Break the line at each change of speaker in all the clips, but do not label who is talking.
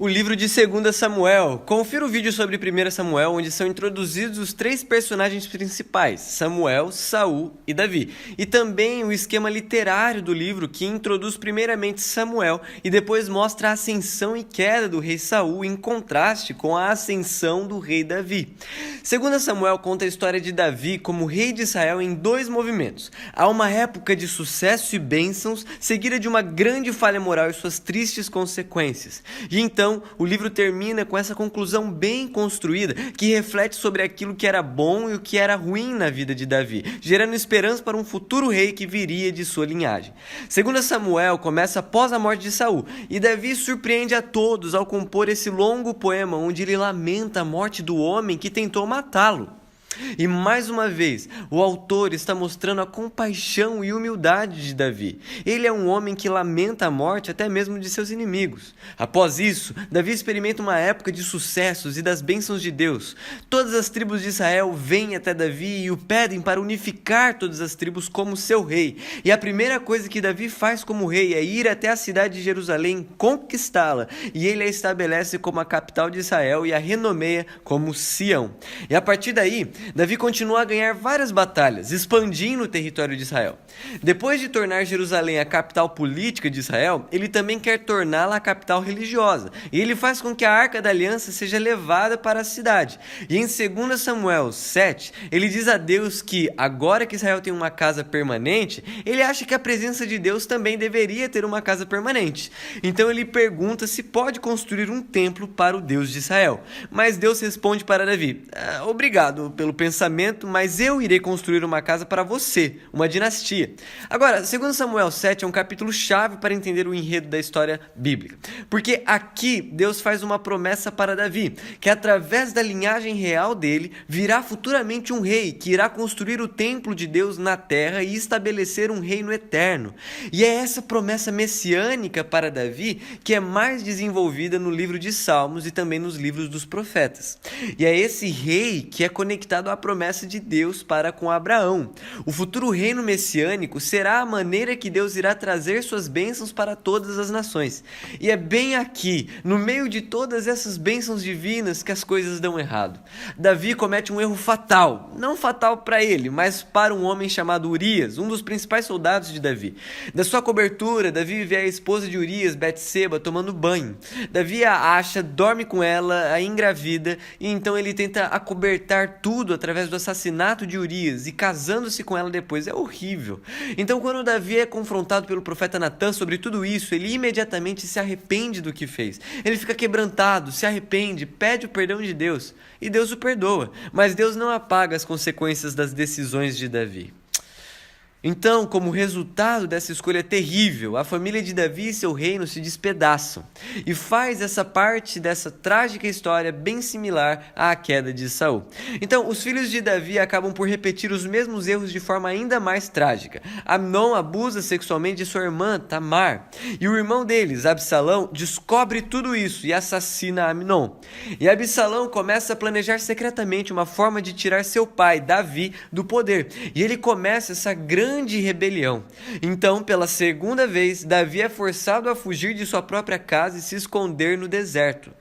O livro de 2 Samuel. Confira o vídeo sobre 1 Samuel, onde são introduzidos os 3 personagens principais, Samuel, Saul e Davi. E também o esquema literário do livro, que introduz primeiramente Samuel e depois mostra a ascensão e queda do rei Saul em contraste com a ascensão do rei Davi. 2 Samuel conta a história de Davi como rei de Israel em 2 movimentos. Há uma época de sucesso e bênçãos, seguida de uma grande falha moral e suas tristes consequências. E então, o livro termina com essa conclusão bem construída, que reflete sobre aquilo que era bom e o que era ruim na vida de Davi, gerando esperança para um futuro rei que viria de sua linhagem. 2 Samuel começa após a morte de Saul, e Davi surpreende a todos ao compor esse longo poema onde ele lamenta a morte do homem que tentou matá-lo. E mais uma vez, o autor está mostrando a compaixão e humildade de Davi. Ele é um homem que lamenta a morte até mesmo de seus inimigos. Após isso, Davi experimenta uma época de sucessos e das bênçãos de Deus. Todas as tribos de Israel vêm até Davi e o pedem para unificar todas as tribos como seu rei. E a primeira coisa que Davi faz como rei é ir até a cidade de Jerusalém, conquistá-la. E ele a estabelece como a capital de Israel e a renomeia como Sião. E a partir daí, Davi continua a ganhar várias batalhas, expandindo o território de Israel. Depois de tornar Jerusalém a capital política de Israel, ele também quer torná-la a capital religiosa. E ele faz com que a Arca da Aliança seja levada para a cidade. E em 2 Samuel 7, ele diz a Deus que, agora que Israel tem uma casa permanente, ele acha que a presença de Deus também deveria ter uma casa permanente. Então ele pergunta se pode construir um templo para o Deus de Israel. Mas Deus responde para Davi: obrigado pelo pensamento, mas eu irei construir uma casa para você, uma dinastia. Agora, 2 Samuel 7 é um capítulo chave para entender o enredo da história bíblica, porque aqui Deus faz uma promessa para Davi, que através da linhagem real dele, virá futuramente um rei, que irá construir o templo de Deus na terra e estabelecer um reino eterno. E é essa promessa messiânica para Davi que é mais desenvolvida no livro de Salmos e também nos livros dos profetas. E é esse rei que é conectado à promessa de Deus para com Abraão. O futuro reino messiânico será a maneira que Deus irá trazer suas bênçãos para todas as nações. E é bem aqui, no meio de todas essas bênçãos divinas, que as coisas dão errado. Davi comete um erro fatal, não fatal para ele, mas para um homem chamado Urias, um dos principais soldados de Davi. Da sua cobertura, Davi vê a esposa de Urias, Betseba, tomando banho. Davi a acha, dorme com ela, a engravida, e então ele tenta acobertar tudo através do assassinato de Urias e casando-se com ela depois. É horrível. Então, quando Davi é confrontado pelo profeta Natã sobre tudo isso, ele imediatamente se arrepende do que fez. Ele fica quebrantado, se arrepende, pede o perdão de Deus e Deus o perdoa. Mas Deus não apaga as consequências das decisões de Davi. Então, como resultado dessa escolha terrível, a família de Davi e seu reino se despedaçam e faz essa parte dessa trágica história bem similar à queda de Saul. Então, os filhos de Davi acabam por repetir os mesmos erros de forma ainda mais trágica. Amnon abusa sexualmente de sua irmã, Tamar, e o irmão deles, Absalão, descobre tudo isso e assassina Amnon. E Absalão começa a planejar secretamente uma forma de tirar seu pai, Davi, do poder, e ele começa essa grande rebelião. Então, pela segunda vez, Davi é forçado a fugir de sua própria casa e se esconder no deserto.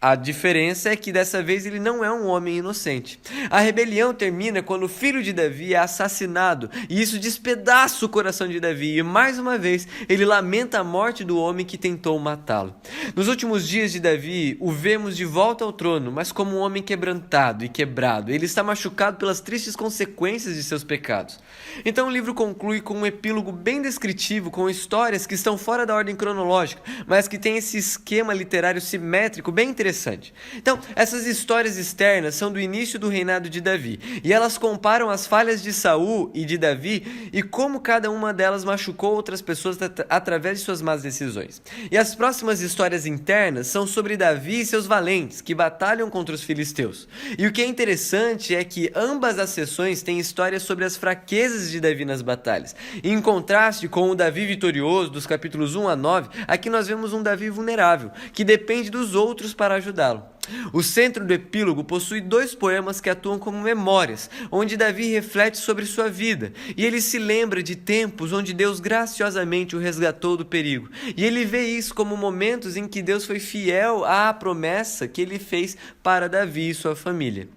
A diferença é que dessa vez ele não é um homem inocente. A rebelião termina quando o filho de Davi é assassinado, e isso despedaça o coração de Davi, e mais uma vez ele lamenta a morte do homem que tentou matá-lo. Nos últimos dias de Davi, o vemos de volta ao trono, mas como um homem quebrantado e quebrado. Ele está machucado pelas tristes consequências de seus pecados. Então o livro conclui com um epílogo bem descritivo, com histórias que estão fora da ordem cronológica, mas que tem esse esquema literário simétrico bem interessante. Então, essas histórias externas são do início do reinado de Davi, e elas comparam as falhas de Saul e de Davi e como cada uma delas machucou outras pessoas através de suas más decisões. E as próximas histórias internas são sobre Davi e seus valentes, que batalham contra os filisteus. E o que é interessante é que ambas as seções têm histórias sobre as fraquezas de Davi nas batalhas. E em contraste com o Davi vitorioso, dos capítulos 1 a 9, aqui nós vemos um Davi vulnerável, que depende dos outros para ajudá-lo. O centro do epílogo possui 2 poemas que atuam como memórias, onde Davi reflete sobre sua vida, e ele se lembra de tempos onde Deus graciosamente o resgatou do perigo, e ele vê isso como momentos em que Deus foi fiel à promessa que ele fez para Davi e sua família.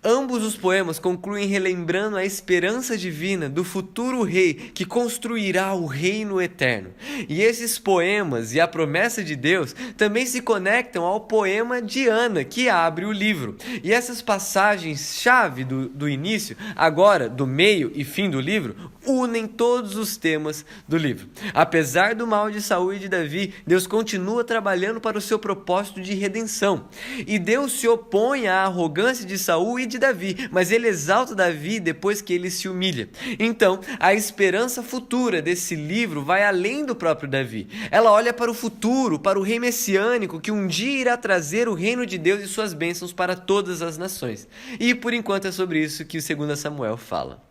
Ambos os poemas concluem relembrando a esperança divina do futuro rei que construirá o reino eterno. E esses poemas e a promessa de Deus também se conectam ao poema de Ana, que abre o livro. E essas passagens-chave do início, agora do meio e fim do livro, unem todos os temas do livro. Apesar do mal de Saul e de Davi, Deus continua trabalhando para o seu propósito de redenção. E Deus se opõe à arrogância de Saul e de Davi, mas ele exalta Davi depois que ele se humilha. Então, a esperança futura desse livro vai além do próprio Davi. Ela olha para o futuro, para o rei messiânico que um dia irá trazer o reino de Deus e suas bênçãos para todas as nações. E por enquanto é sobre isso que o 2 Samuel fala.